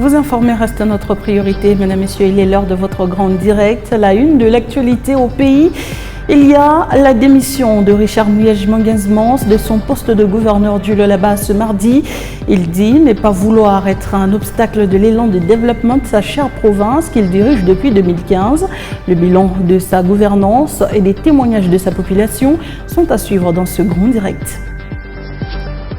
Vous informer reste notre priorité, mesdames, messieurs, il est l'heure de votre grand direct. La une de l'actualité au pays. Il y a la démission de Richard Muyej-Manguez-Mons de son poste de gouverneur du Lualaba ce mardi. Il dit ne pas vouloir être un obstacle de l'élan de développement de sa chère province qu'il dirige depuis 2015. Le bilan de sa gouvernance et des témoignages de sa population sont à suivre dans ce grand direct.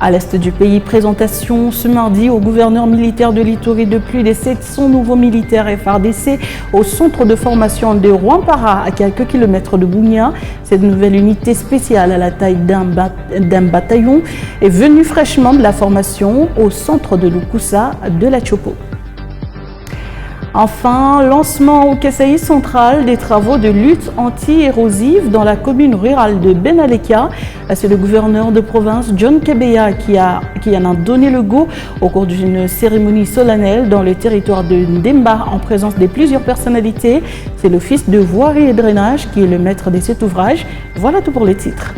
À l'est du pays, présentation ce mardi au gouverneur militaire de l'Ituri de plus de 700 nouveaux militaires FARDC au centre de formation de Rwampara, à quelques kilomètres de Bunia. Cette nouvelle unité spéciale à la taille d'un bataillon est venue fraîchement de la formation au centre de Lukusa de la Chopo. Enfin, lancement au Kasaï central des travaux de lutte anti-érosive dans la commune rurale de Benaleka. C'est le gouverneur de province John Kebeya qui en a donné le go au cours d'une cérémonie solennelle dans le territoire de Ndemba en présence de plusieurs personnalités. C'est l'Office de voirie et drainage qui est le maître de cet ouvrage. Voilà tout pour les titres.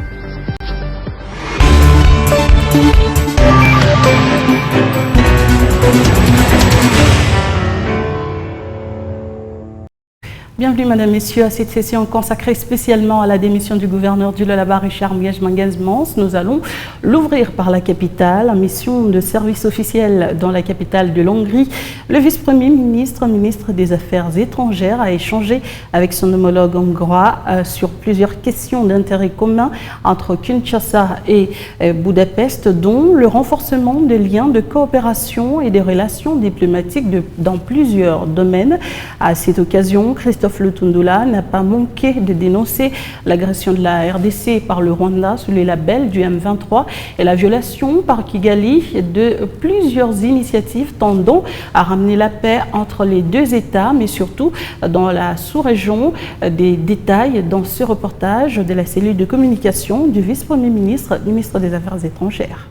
Bienvenue, mesdames, messieurs, à cette session consacrée spécialement à la démission du gouverneur du Lualaba, Richard Muyej-Manguez-Mons. Nous allons l'ouvrir par la capitale, en mission de service officiel dans la capitale de l'Hongrie. Le vice-premier ministre, ministre des Affaires étrangères, a échangé avec son homologue hongrois sur plusieurs questions d'intérêt commun entre Kinshasa et Budapest, dont le renforcement des liens de coopération et des relations diplomatiques dans plusieurs domaines. À cette occasion, Christophe Lutundula n'a pas manqué de dénoncer l'agression de la RDC par le Rwanda sous les labels du M23 et la violation par Kigali de plusieurs initiatives tendant à ramener la paix entre les deux États, mais surtout dans la sous-région. Des détails dans ce reportage de la cellule de communication du vice-premier ministre, ministre des Affaires étrangères.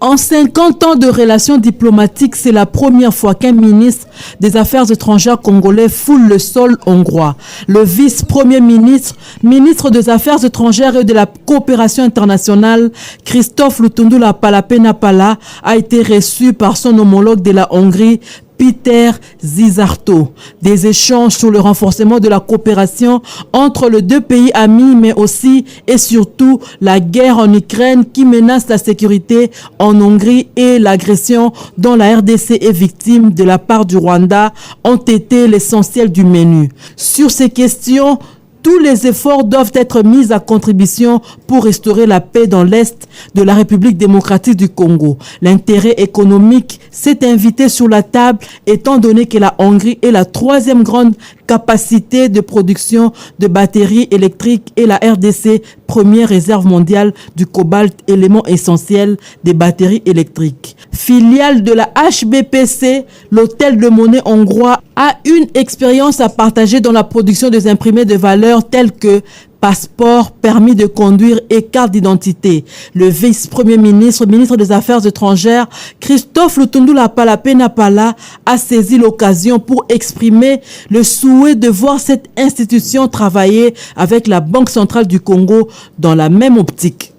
En 50 ans de relations diplomatiques, c'est la première fois qu'un ministre des Affaires étrangères congolais foule le sol hongrois. Le vice-premier ministre, ministre des Affaires étrangères et de la coopération internationale, Christophe Lutundula Palapena-Pala, a été reçu par son homologue de la Hongrie, Peter Zizarto. Des échanges sur le renforcement de la coopération entre les deux pays amis, mais aussi et surtout la guerre en Ukraine qui menace la sécurité en Hongrie et l'agression dont la RDC est victime de la part du Rwanda ont été l'essentiel du menu. Sur ces questions, tous les efforts doivent être mis à contribution pour restaurer la paix dans l'Est de la République démocratique du Congo. L'intérêt économique s'est invité sur la table étant donné que la Hongrie est la troisième grande capacité de production de batteries électriques et la RDC, première réserve mondiale du cobalt, élément essentiel des batteries électriques. Filiale de la HBPC, l'hôtel de monnaie hongrois a une expérience à partager dans la production des imprimés de valeur tels que passeport, permis de conduire et carte d'identité. Le vice-premier ministre, ministre des Affaires étrangères, Christophe Lutundula Palapena-Pala, a saisi l'occasion pour exprimer le souhait de voir cette institution travailler avec la Banque centrale du Congo dans la même optique.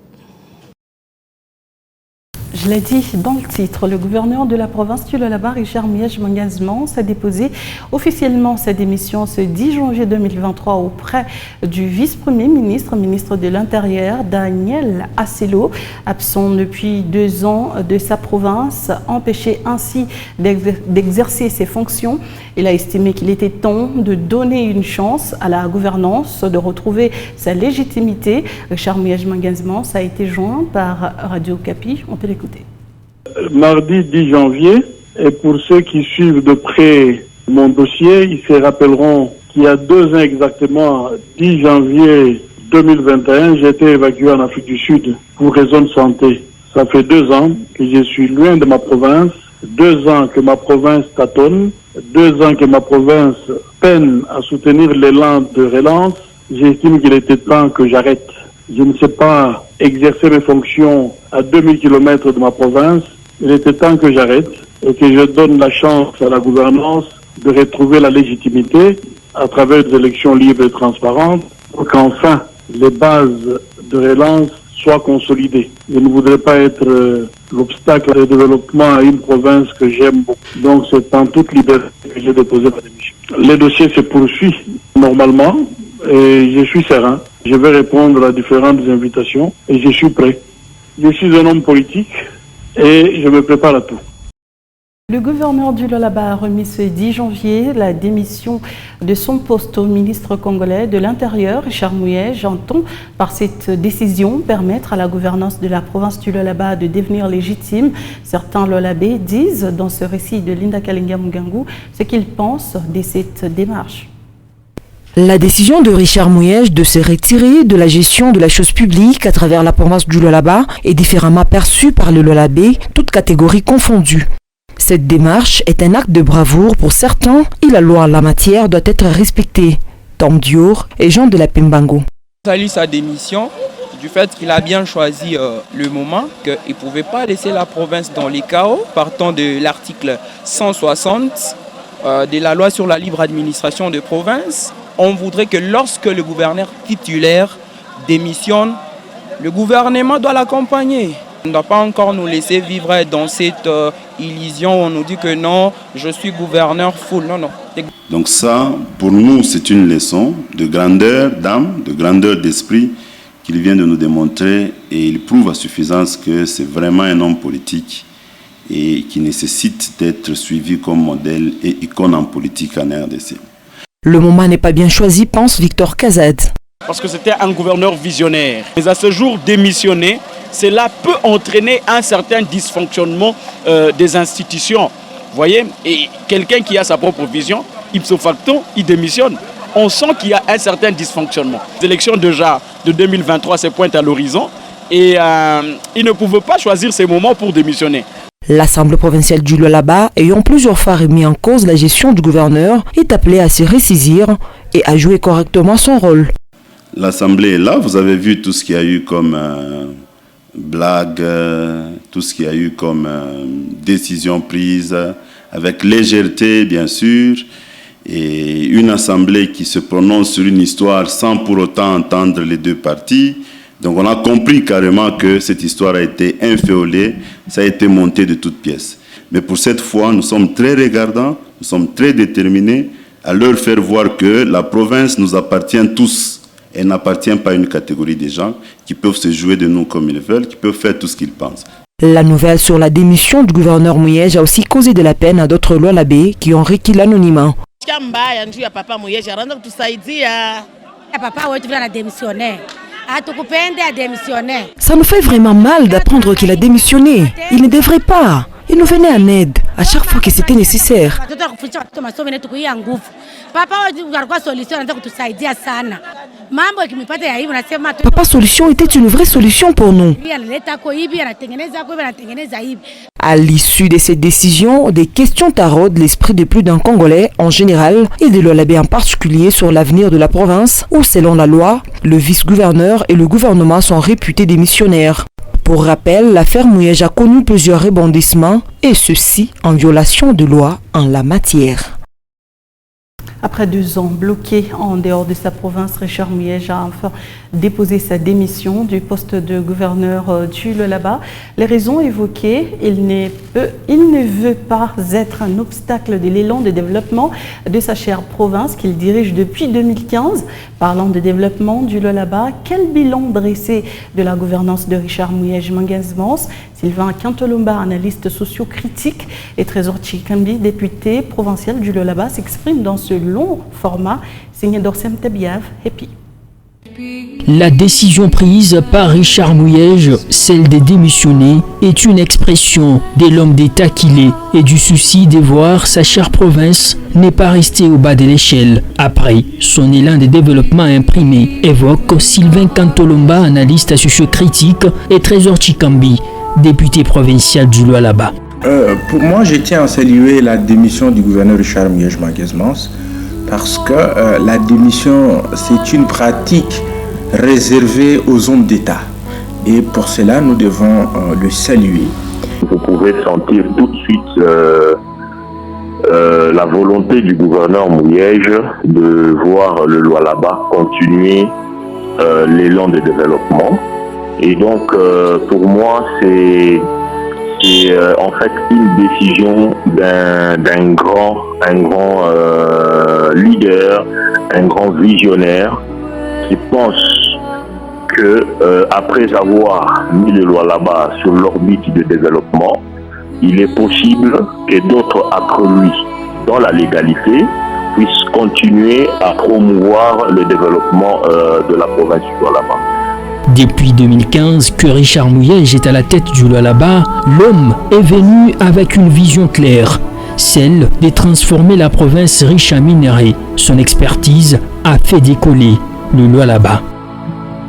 Je l'ai dit dans le titre, le gouverneur de la province du Lualaba, Richard Muyej-Manguez-Mons, a déposé officiellement sa démission ce 10 janvier 2023 auprès du vice-premier ministre, ministre de l'Intérieur, Daniel Asselo, absent depuis 2 ans de sa province, empêché ainsi d'exercer ses fonctions. Il a estimé qu'il était temps de donner une chance à la gouvernance, de retrouver sa légitimité. Richard Muyej-Manguez-Mons a été joint par Radio Okapi. On peut l'écouter. Mardi 10 janvier, et pour ceux qui suivent de près mon dossier, ils se rappelleront qu'il y a 2 ans exactement, 10 janvier 2021, j'ai été évacué en Afrique du Sud pour raison de santé. Ça fait 2 ans que je suis loin de ma province, 2 ans que ma province tâtonne, 2 ans que ma province peine à soutenir l'élan de relance. J'estime qu'il était temps que j'arrête. Je ne sais pas exercer mes fonctions à 2000 km de ma province. Il était temps que j'arrête et que je donne la chance à la gouvernance de retrouver la légitimité à travers des élections libres et transparentes pour qu'enfin les bases de relance soit consolidée. Je ne voudrais pas être l'obstacle de développement à une province que j'aime beaucoup. Donc c'est en toute liberté que j'ai déposé ma démission. Les dossiers se poursuivent normalement et je suis serein. Je vais répondre à différentes invitations et je suis prêt. Je suis un homme politique et je me prépare à tout. Le gouverneur du Lualaba a remis ce 10 janvier la démission de son poste au ministre congolais de l'Intérieur, Richard Mouyej, entend par cette décision permettre à la gouvernance de la province du Lualaba de devenir légitime. Certains Lualabais disent dans ce récit de Linda Kalinga Mugangu ce qu'ils pensent de cette démarche. La décision de Richard Mouyej de se retirer de la gestion de la chose publique à travers la province du Lualaba est différemment perçue par les Lualabais, toutes catégories confondues. Cette démarche est un acte de bravoure pour certains et la loi en la matière doit être respectée. Tom Dior et Jean de la Pembango. Salue sa démission du fait qu'il a bien choisi le moment, qu'il ne pouvait pas laisser la province dans les chaos, partant de l'article 160 de la loi sur la libre administration de province. On voudrait que lorsque le gouverneur titulaire démissionne, le gouvernement doit l'accompagner. On ne doit pas encore nous laisser vivre dans cette illusion où on nous dit que non, je suis gouverneur full. Non, non. Donc ça, pour nous, c'est une leçon de grandeur d'âme, de grandeur d'esprit qu'il vient de nous démontrer et il prouve à suffisance que c'est vraiment un homme politique et qui nécessite d'être suivi comme modèle et icône en politique en RDC. Le moment n'est pas bien choisi, pense Victor Kazad. Parce que c'était un gouverneur visionnaire. Mais à ce jour, démissionner, cela peut entraîner un certain dysfonctionnement des institutions. Vous voyez, et quelqu'un qui a sa propre vision, ipso facto, il démissionne. On sent qu'il y a un certain dysfonctionnement. Les élections déjà de 2023 se pointent à l'horizon et il ne pouvait pas choisir ces moments pour démissionner. L'Assemblée provinciale du Lualaba, ayant plusieurs fois remis en cause la gestion du gouverneur, est appelée à se ressaisir et à jouer correctement son rôle. L'Assemblée est là, vous avez vu tout ce qu'il y a eu comme blague, tout ce qu'il y a eu comme décision prise, avec légèreté bien sûr, et une Assemblée qui se prononce sur une histoire sans pour autant entendre les deux parties. Donc on a compris carrément que cette histoire a été inféolée, ça a été monté de toutes pièces. Mais pour cette fois, nous sommes très regardants, nous sommes très déterminés à leur faire voir que la province nous appartient tous. Elle n'appartient pas à une catégorie de gens qui peuvent se jouer de nous comme ils veulent, qui peuvent faire tout ce qu'ils pensent. La nouvelle sur la démission du gouverneur Mouyej a aussi causé de la peine à d'autres Lualabais qui ont requis l'anonymat. Ça nous fait vraiment mal d'apprendre qu'il a démissionné. Il ne devrait pas. Il nous venait en aide à chaque fois que c'était nécessaire. Papa Solution était une vraie solution pour nous. À l'issue de cette décision, des questions taraudent l'esprit de plus d'un Congolais en général et des Lualabais en particulier sur l'avenir de la province où, selon la loi, le vice-gouverneur et le gouvernement sont réputés démissionnaires. Pour rappel, l'affaire Mouyej a connu plusieurs rebondissements et ceci en violation de loi en la matière. Après 2 ans bloqué en dehors de sa province, Richard Mouyej a enfin déposé sa démission du poste de gouverneur du Lualaba. Les raisons évoquées, il ne veut pas être un obstacle de l'élan de développement de sa chère province qu'il dirige depuis 2015. Parlant de développement du Lualaba, quel bilan dressé de la gouvernance de Richard Mouyej Manguez-Mons? Sylvain Kantolomba, analyste socio-critique, et Trésor Chikambi, député provincial du Lualaba, s'exprime dans ce long format signé d'Orsem Tabiav. Happy. La décision prise par Richard Mouyej, celle de démissionner, est une expression de l'homme d'État qu'il est et du souci de voir sa chère province n'est pas restée au bas de l'échelle. Après, son élan de développement imprimé évoque Sylvain Kantolomba, analyste socio-critique, et Trésor Chikambi, député provincial du Lualaba. Pour moi, je tiens à saluer la démission du gouverneur Richard Mouyej Manguez-Mons parce que la démission, c'est une pratique réservée aux hommes d'État. Et pour cela, nous devons le saluer. Vous pouvez sentir tout de suite la volonté du gouverneur Mouyej de voir le Lualaba continuer l'élan de développement. Et donc, pour moi, c'est en fait une décision d'un grand leader, un grand visionnaire qui pense que après avoir mis le Lualaba sur l'orbite de développement, il est possible que d'autres après lui, dans la légalité, puissent continuer à promouvoir le développement de la province du Lualaba. Depuis 2015 que Richard Mouyej est à la tête du Lualaba, l'homme est venu avec une vision claire, celle de transformer la province riche en minerais. Son expertise a fait décoller le Lualaba.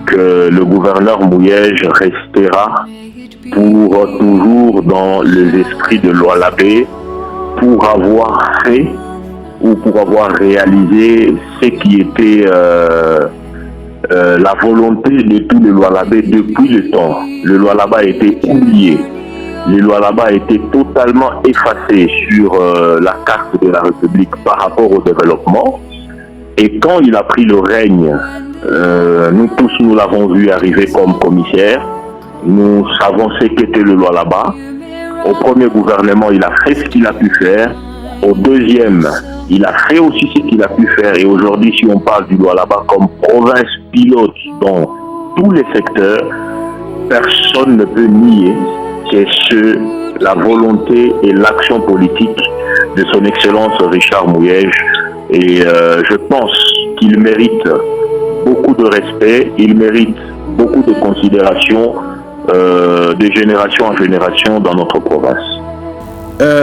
Que le gouverneur Mouyej restera pour toujours dans les esprits de Lualabé pour avoir fait ou pour avoir réalisé ce qui était la volonté de tout le Lualabé depuis le temps. Le Lualaba a été oublié. Le Lualaba a été totalement effacé sur la carte de la République par rapport au développement. Et quand il a pris le règne, nous tous nous l'avons vu arriver comme commissaire. Nous savons ce qu'était le Lualaba. Au premier gouvernement, il a fait ce qu'il a pu faire. Au deuxième, il a fait aussi ce qu'il a pu faire. Et aujourd'hui, si on parle du Lualaba comme province pilote dans tous les secteurs, personne ne peut nier que la volonté et l'action politique de son Excellence Richard Mouyej. Et je pense qu'il mérite beaucoup de respect, il mérite beaucoup de considération de génération en génération dans notre province.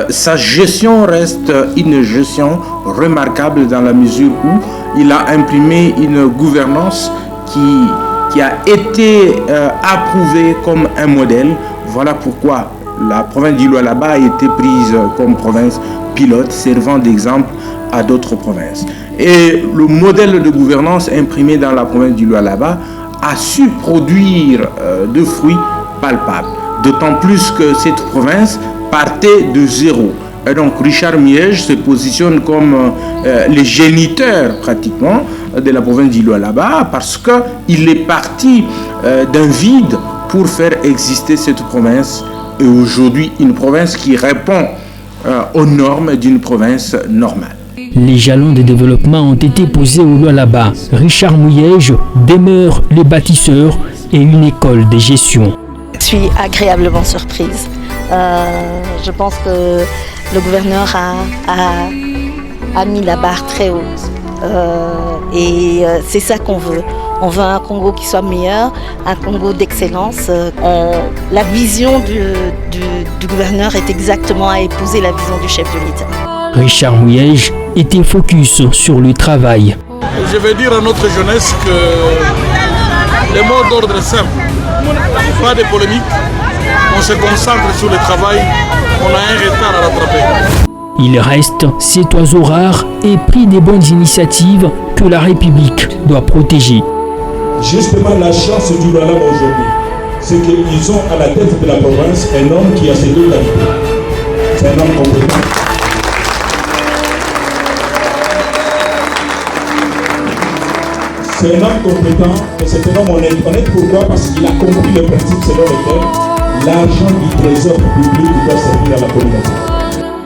Sa gestion reste une gestion remarquable dans la mesure où il a imprimé une gouvernance qui a été approuvée comme un modèle. Voilà pourquoi la province du Lualaba a été prise comme province pilote, servant d'exemple à d'autres provinces. Et le modèle de gouvernance imprimé dans la province du Lualaba a su produire de fruits palpables. D'autant plus que cette province partait de zéro. Et donc Richard Mouyej se positionne comme le géniteur pratiquement de la province du Lualaba parce qu'il est parti d'un vide pour faire exister cette province. Et aujourd'hui, une province qui répond aux normes d'une province normale. Les jalons de développement ont été posés au Lualaba. Richard Mouyej demeure le bâtisseur et une école de gestion. Je suis agréablement surprise. Je pense que le gouverneur a mis la barre très haute. Et c'est ça qu'on veut. On veut un Congo qui soit meilleur, un Congo d'excellence. La vision du gouverneur est exactement à épouser la vision du chef de l'État. Richard Mouyej était focus sur le travail. Je vais dire à notre jeunesse que les mots d'ordre simple, pas de polémique, on se concentre sur le travail, on a un retard à rattraper. Il reste cet oiseau rare et pris des bonnes initiatives que la République doit protéger. Justement, la chance du Lualaba aujourd'hui, c'est qu'ils ont à la tête de la province un homme qui a ces deux qualités. C'est un homme compétent. C'est un homme compétent et c'est un homme honnête. Honnête pourquoi? Parce qu'il a compris le principe selon lequel l'argent du trésor public doit servir à la communauté.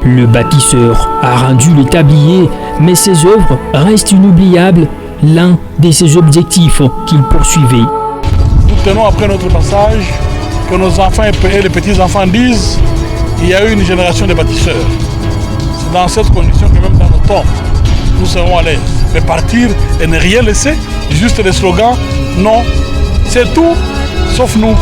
Le bâtisseur a rendu le tablier, mais ses œuvres restent inoubliables, l'un de ses objectifs qu'il poursuivait. Nous tenons après notre passage que nos enfants et les petits-enfants disent qu'il y a eu une génération de bâtisseurs. C'est dans cette condition que même dans nos temps, nous serons à l'aise. Mais partir et ne rien laisser, juste des slogans, non, c'est tout sauf nous.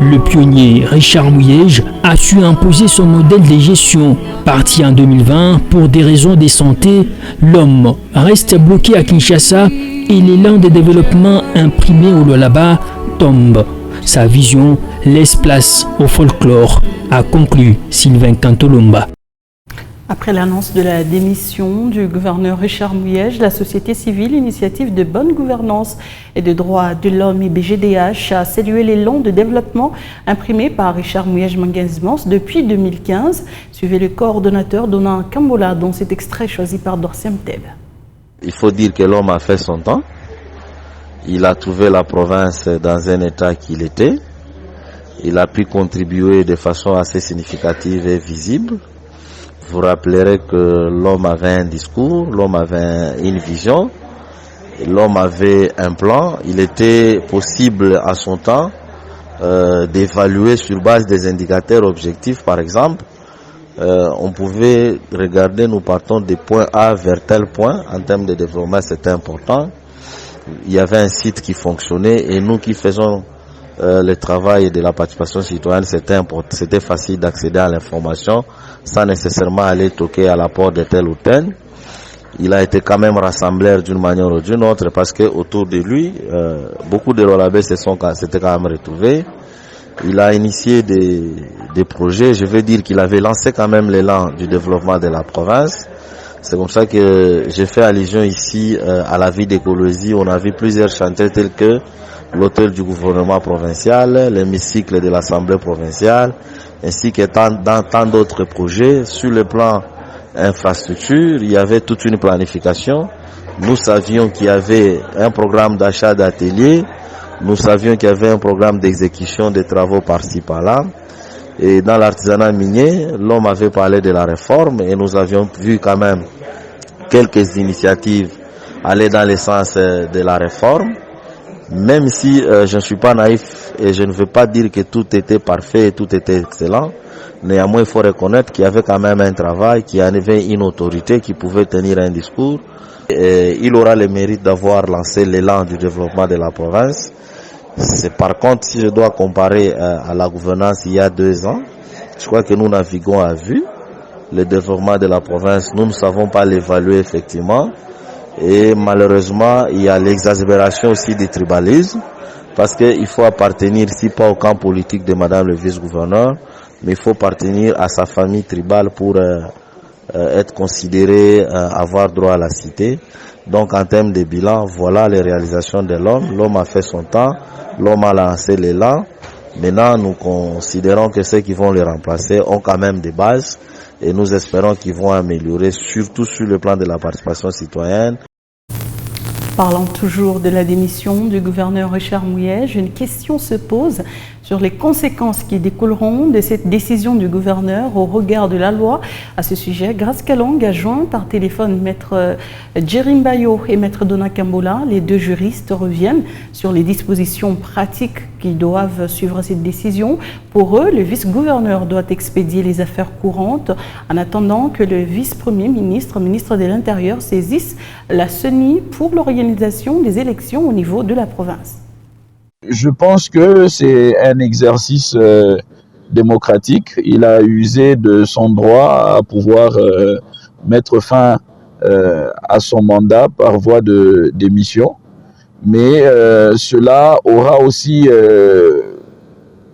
Le pionnier Richard Mouyej a su imposer son modèle de gestion. Parti en 2020 pour des raisons de santé, l'homme reste bloqué à Kinshasa et l'élan de développement imprimé au Lualaba tombe. Sa vision laisse place au folklore, a conclu Sylvain Cantolomba. Après l'annonce de la démission du gouverneur Richard Mouyej, la société civile Initiative de bonne gouvernance et de droits de l'homme IBGDH a salué l'élan de développement imprimé par Richard Mouyej Mangenzmans depuis 2015. Suivez le coordonnateur Donald Kambola dans cet extrait choisi par Dorcem Teb. Il faut dire que l'homme a fait son temps Il a trouvé la province dans un état qu'il était. Il a pu contribuer de façon assez significative et visible. Vous rappellerez que l'homme avait un discours, l'homme avait une vision, l'homme avait un plan. Il était possible à son temps d'évaluer sur base des indicateurs objectifs, par exemple. On pouvait regarder, nous partons des points A vers tel point, en termes de développement c'était important. Il y avait un site qui fonctionnait et nous qui faisons le travail de la participation citoyenne, c'était facile d'accéder à l'information sans nécessairement aller toquer à la porte de tel ou tel. Il a été quand même rassembleur d'une manière ou d'une autre parce que autour de lui, beaucoup de Lolabé s'étaient quand même retrouvés. Il a initié des projets, je veux dire qu'il avait lancé quand même l'élan du développement de la province. C'est comme ça que j'ai fait allusion ici à la vie d'écologie. On a vu plusieurs chantiers tels que l'hôtel du gouvernement provincial, l'hémicycle de l'Assemblée provinciale, ainsi que tant d'autres projets. Sur le plan infrastructure, il y avait toute une planification. Nous savions qu'il y avait un programme d'achat d'ateliers. Nous savions qu'il y avait un programme d'exécution des travaux par-ci par-là. Et dans l'artisanat minier, l'homme avait parlé de la réforme et nous avions vu quand même quelques initiatives aller dans le sens de la réforme. Même si je ne suis pas naïf et je ne veux pas dire que tout était parfait et tout était excellent, néanmoins il faut reconnaître qu'il y avait quand même un travail, qu'il y avait une autorité qui pouvait tenir un discours. Et il aura le mérite d'avoir lancé l'élan du développement de la province. C'est par contre, si je dois comparer à la gouvernance il y a 2 ans, je crois que nous naviguons à vue. Le développement de la province, nous ne savons pas l'évaluer effectivement. Et malheureusement, il y a l'exaspération aussi du tribalisme, parce qu'il faut appartenir, si pas au camp politique de Madame le vice-gouverneur, mais il faut appartenir à sa famille tribale pour être considéré, avoir droit à la cité. Donc en termes de bilan, voilà les réalisations de l'homme. L'homme a fait son temps, l'homme a lancé l'élan. Maintenant, nous considérons que ceux qui vont le remplacer ont quand même des bases et nous espérons qu'ils vont améliorer, surtout sur le plan de la participation citoyenne. Parlant toujours de la démission du gouverneur Richard Mouyej, une question se pose sur les conséquences qui découleront de cette décision du gouverneur au regard de la loi. À ce sujet, Grace Kalong a joint par téléphone Maître Djerim Bayo et Maître Dona Kambola. Les 2 juristes reviennent sur les dispositions pratiques qui doivent suivre cette décision. Pour eux, le vice-gouverneur doit expédier les affaires courantes en attendant que le vice-premier ministre, ministre de l'Intérieur, saisisse la CENI pour l'organisation des élections au niveau de la province. Je pense que c'est un exercice démocratique. Il a usé de son droit à pouvoir mettre fin à son mandat par voie de démission. Mais cela aura aussi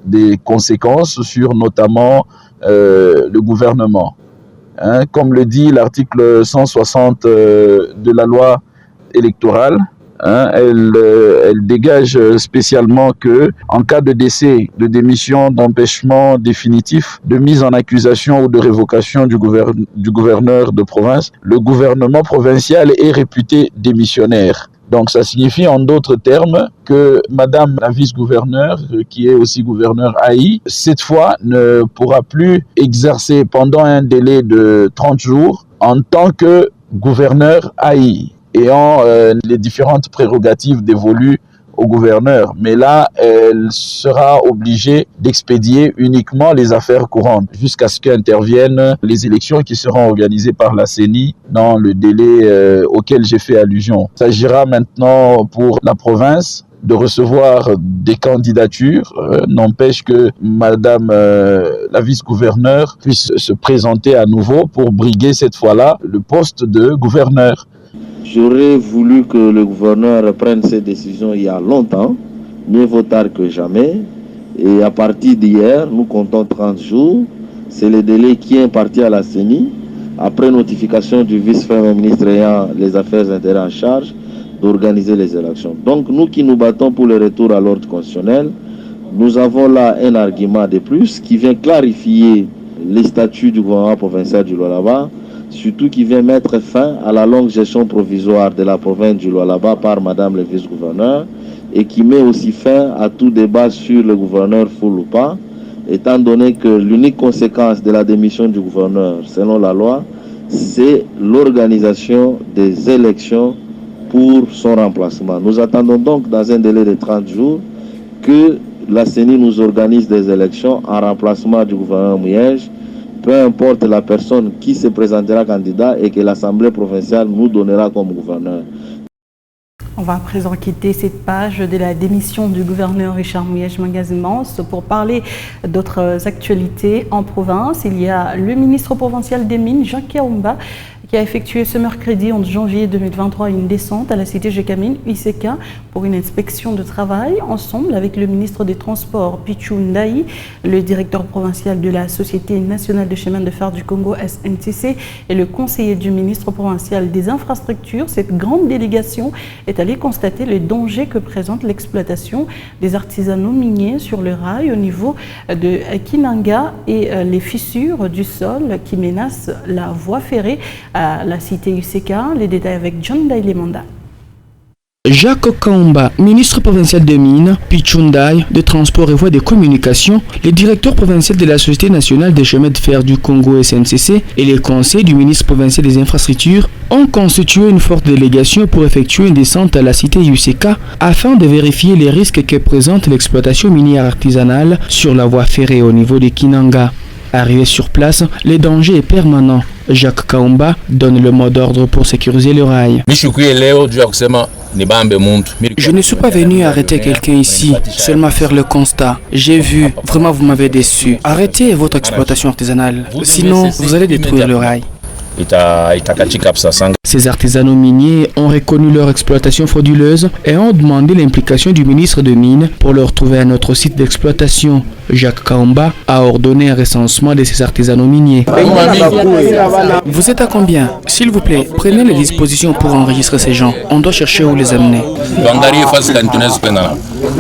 des conséquences sur notamment le gouvernement. Comme le dit l'article 160 de la loi électorale, elle dégage spécialement que en cas de décès, de démission, d'empêchement définitif, de mise en accusation ou de révocation du gouverneur de province, le gouvernement provincial est réputé démissionnaire. Donc ça signifie en d'autres termes que Madame la vice-gouverneure, qui est aussi gouverneur AI, cette fois ne pourra plus exercer pendant un délai de 30 jours en tant que gouverneur AI, ayant les différentes prérogatives dévolues au gouverneur. Mais là, elle sera obligée d'expédier uniquement les affaires courantes jusqu'à ce qu'interviennent les élections qui seront organisées par la CENI dans le délai auquel j'ai fait allusion. Il s'agira maintenant pour la province de recevoir des candidatures. N'empêche que Madame la vice-gouverneure puisse se présenter à nouveau pour briguer cette fois-là le poste de gouverneur. J'aurais voulu que le gouverneur prenne ses décisions il y a longtemps, mieux vaut tard que jamais. Et à partir d'hier, nous comptons 30 jours. C'est le délai qui est imparti à la CENI, après notification du vice-premier ministre ayant les affaires intérieures en charge, d'organiser les élections. Donc nous qui nous battons pour le retour à l'ordre constitutionnel, nous avons là un argument de plus qui vient clarifier les statuts du gouvernement provincial du Lualaba, surtout qui vient mettre fin à la longue gestion provisoire de la province du Lualaba par Madame le vice-gouverneur, et qui met aussi fin à tout débat sur le gouverneur full ou pas, étant donné que l'unique conséquence de la démission du gouverneur, selon la loi, c'est l'organisation des élections pour son remplacement. Nous attendons donc dans un délai de 30 jours que la CENI nous organise des élections en remplacement du gouverneur Mouyej, peu importe la personne qui se présentera candidat et que l'Assemblée provinciale nous donnera comme gouverneur. On va à présent quitter cette page de la démission du gouverneur Richard Mouyej Mangasmans pour parler d'autres actualités en province. Il y a le ministre provincial des Mines, Jacques Kaumba, qui a effectué ce mercredi 11 janvier 2023 une descente à la cité Gécamine, UCK, pour une inspection de travail, ensemble avec le ministre des Transports, Pichou Ndaï, le directeur provincial de la Société nationale de chemin de fer du Congo, SNCC, et le conseiller du ministre provincial des Infrastructures. Cette grande délégation est allée constater le danger que présente l'exploitation des artisanaux miniers sur le rail au niveau de Kinanga et les fissures du sol qui menacent la voie ferrée à la cité UCK. Les détails avec John Daïlemanda. Jacques Kaumba, ministre provincial des Mines, Pichundaï, de Transport et Voies de Communication, le directeur provincial de la Société nationale des chemins de fer du Congo SNCC et les conseils du ministre provincial des Infrastructures ont constitué une forte délégation pour effectuer une descente à la cité UCK afin de vérifier les risques que présente l'exploitation minière artisanale sur la voie ferrée au niveau de Kinanga. Arrivé sur place, le danger est permanent. Jacques Kaumba donne le mot d'ordre pour sécuriser le rail. Je ne suis pas venu arrêter quelqu'un ici, seulement faire le constat. J'ai vu, vraiment vous m'avez déçu. Arrêtez votre exploitation artisanale, sinon vous allez détruire le rail. Ces artisanaux miniers ont reconnu leur exploitation frauduleuse et ont demandé l'implication du ministre de Mines pour leur trouver un autre site d'exploitation. Jacques Kaumba a ordonné un recensement de ces artisanaux miniers. Vous êtes à combien? S'il vous plaît, prenez les dispositions pour enregistrer ces gens. On doit chercher où les amener.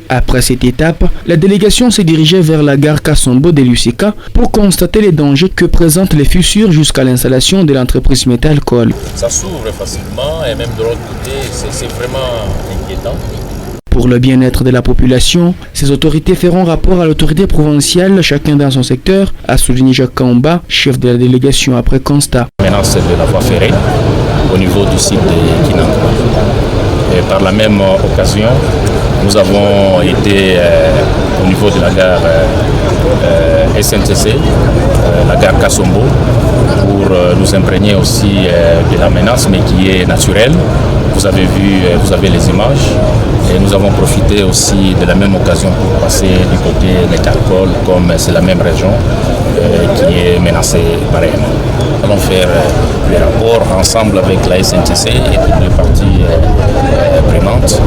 Après cette étape, la délégation s'est dirigée vers la gare Kasombo de l'UCK pour constater les dangers que présentent les fissures jusqu'à l'installation de l'entreprise Métalcol. Ça s'ouvre facilement et même de l'autre côté, c'est vraiment inquiétant. Pour le bien-être de la population, ces autorités feront rapport à l'autorité provinciale, chacun dans son secteur, a souligné Jacques Kaumba, chef de la délégation après constat. Maintenant, c'est de la voie ferrée au niveau du site de Kinanga. Et par la même occasion, nous avons été au niveau de la gare SNCC, la gare Kasombo, pour nous imprégner aussi de la menace, mais qui est naturelle. Vous avez vu, vous avez les images. Et nous avons profité aussi de la même occasion pour passer du côté Métalcol, comme c'est la même région qui est menacée pareillement. Nous allons faire les rapports ensemble avec la SNCC et toutes les parties prenantes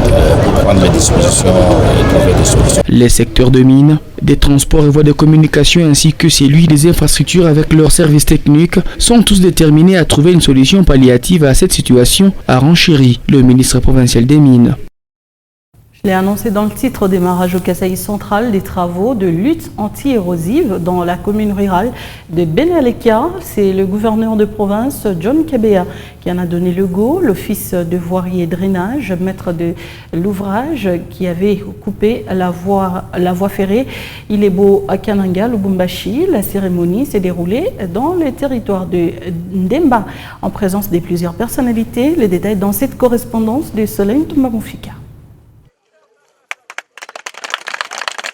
pour prendre les dispositions et trouver des solutions. Les secteurs de mines, des transports et voies de communication ainsi que celui des infrastructures avec leurs services techniques sont tous déterminés à trouver une solution palliative à cette situation, a renchéri le ministre provincial des Mines. Je l'ai annoncé dans le titre, démarrage au Kasaï central des travaux de lutte anti-érosive dans la commune rurale de Benaleka. C'est le gouverneur de province, John Kabea, qui en a donné le go. L'office de voirie et drainage, maître de l'ouvrage, qui avait coupé la voie ferrée Ilebo à Kananga, Lubumbashi. La cérémonie s'est déroulée dans le territoire de Ndemba, en présence de plusieurs personnalités. Les détails dans cette correspondance de Solène Toumbamoufika.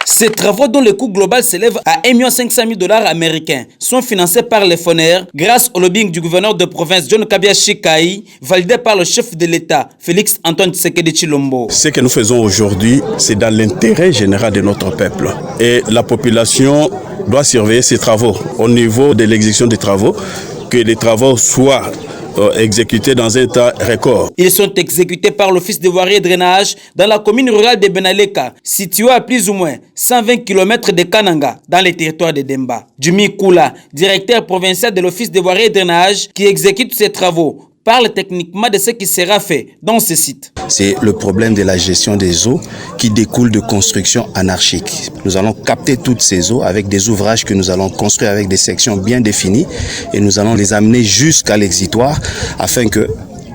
Ces travaux dont le coût global s'élève à 1 500 000 $ américains sont financés par les FONER grâce au lobbying du gouverneur de province John Kabea Chikai, validé par le chef de l'État Félix Antoine Tshisekedi Tshilombo. Ce que nous faisons aujourd'hui, c'est dans l'intérêt général de notre peuple. Et la population doit surveiller ces travaux au niveau de l'exécution des travaux, que les travaux soient exécutés dans un temps record. Ils sont exécutés par l'Office de voirie et drainage dans la commune rurale de Benaleka, située à plus ou moins 120 km de Kananga, dans les territoires de Demba. Jumi Kula, directeur provincial de l'Office de voirie et drainage, qui exécute ces travaux, parle techniquement de ce qui sera fait dans ce site. C'est le problème de la gestion des eaux qui découle de construction anarchique. Nous allons capter toutes ces eaux avec des ouvrages que nous allons construire avec des sections bien définies et nous allons les amener jusqu'à l'exitoire afin que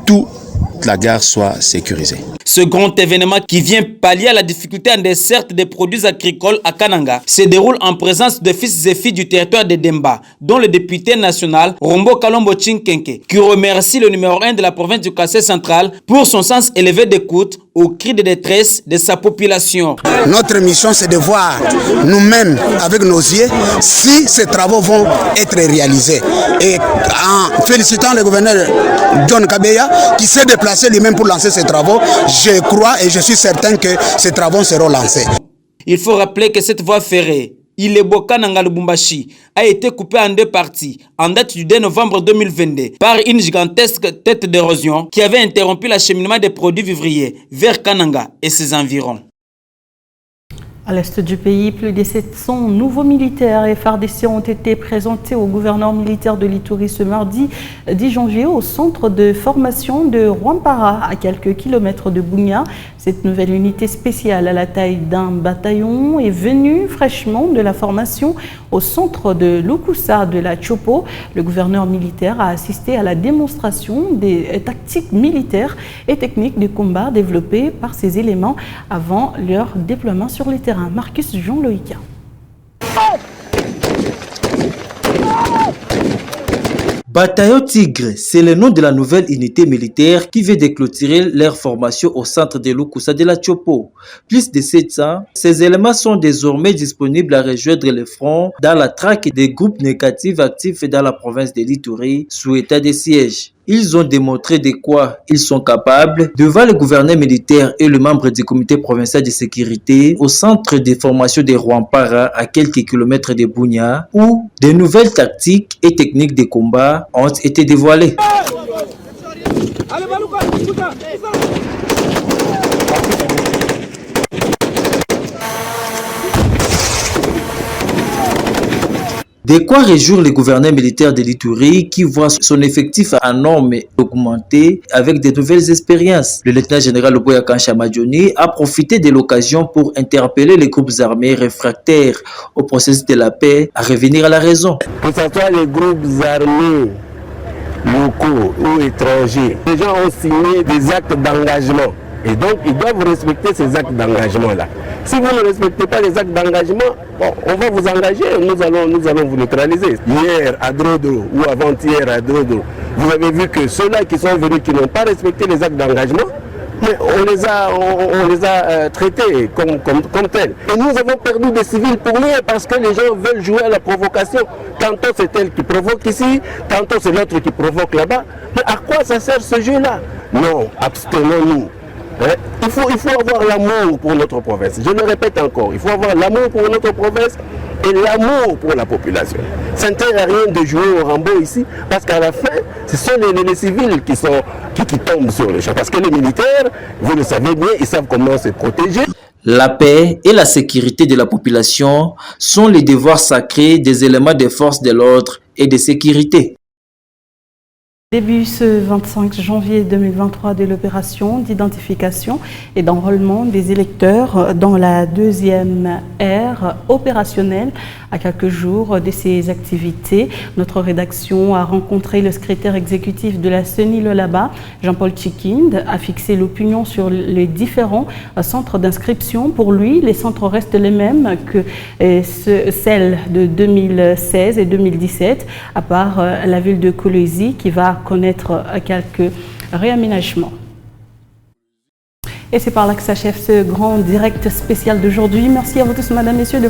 tout toute la gare soit sécurisée. Ce grand événement qui vient pallier à la difficulté en desserte des produits agricoles à Kananga se déroule en présence de fils et filles du territoire de Demba, dont le député national Rombo Kalombo Chinkenke, qui remercie le numéro 1 de la province du Kassai central pour son sens élevé d'écoute aux cris de détresse de sa population. Notre mission, c'est de voir nous-mêmes avec nos yeux si ces travaux vont être réalisés. Et en félicitant le gouverneur John Kabeya qui s'est déplacé lui-même pour lancer ces travaux, je crois et je suis certain que ces travaux seront lancés. Il faut rappeler que cette voie ferrée, Ilebo-Kananga-Lubumbashi, a été coupée en deux parties en date du 2 novembre 2022 par une gigantesque tête d'érosion qui avait interrompu l'acheminement des produits vivriers vers Kananga et ses environs. À l'est du pays, plus de 700 nouveaux militaires et FARDC ont été présentés au gouverneur militaire de l'Ituri ce mardi 10 janvier au centre de formation de Rwampara, à quelques kilomètres de Bunia. Cette nouvelle unité spéciale à la taille d'un bataillon est venue fraîchement de la formation au centre de Lukusa de la Chopo. Le gouverneur militaire a assisté à la démonstration des tactiques militaires et techniques de combat développées par ces éléments avant leur déploiement sur les terrains. Marcus Jean-Loïca. Bataillon Tigre, c'est le nom de la nouvelle unité militaire qui vient de clôturer leur formation au centre de Lukusa de la Chopo. Plus de 700, ces éléments sont désormais disponibles à rejoindre le front dans la traque des groupes négatifs actifs dans la province de l'Ituri sous état de siège. Ils ont démontré de quoi ils sont capables devant le gouverneur militaire et le membre du comité provincial de sécurité au centre de formation de Rwampara à quelques kilomètres de Bunia où de nouvelles tactiques et techniques de combat ont été dévoilées. De quoi réjouir le gouverneur militaire de l'Ituri qui voit son effectif en nombre augmenter avec de nouvelles expériences. Le lieutenant général Oboya Kancha Madjoni a profité de l'occasion pour interpeller les groupes armés réfractaires au processus de la paix à revenir à la raison. Que ce soit les groupes armés locaux ou étrangers, les gens ont signé des actes d'engagement. Et donc, ils doivent respecter ces actes d'engagement-là. Si vous ne respectez pas les actes d'engagement, bon, on va vous engager, nous allons vous neutraliser. Hier à Drodro ou avant-hier à Drodro, vous avez vu que ceux-là qui sont venus, qui n'ont pas respecté les actes d'engagement, mais on les a traités comme tels. Et nous avons perdu des civils pour rien parce que les gens veulent jouer à la provocation. Tantôt c'est elle qui provoque ici, tantôt c'est l'autre qui provoque là-bas. Mais à quoi ça sert ce jeu-là? Non, abstenons-nous. Il faut avoir l'amour pour notre province. Je le répète encore, il faut avoir l'amour pour notre province et l'amour pour la population. Ça ne sert à rien de jouer au Rambo ici, parce qu'à la fin, ce sont les civils qui tombent sur le champ. Parce que les militaires, vous le savez bien, ils savent comment se protéger. La paix et la sécurité de la population sont les devoirs sacrés des éléments des forces de l'ordre et de sécurité. Début ce 25 janvier 2023 de l'opération d'identification et d'enrôlement des électeurs dans la deuxième ère opérationnelle. À quelques jours de ces activités, notre rédaction a rencontré le secrétaire exécutif de la CENI Lualaba, Jean-Paul Tchikind, a fixé l'opinion sur les différents centres d'inscription. Pour lui, les centres restent les mêmes que celles de 2016 et 2017, à part la ville de Kolwezi qui va connaître quelques réaménagements. Et c'est par là que s'achève ce grand direct spécial d'aujourd'hui. Merci à vous tous, mesdames, messieurs, de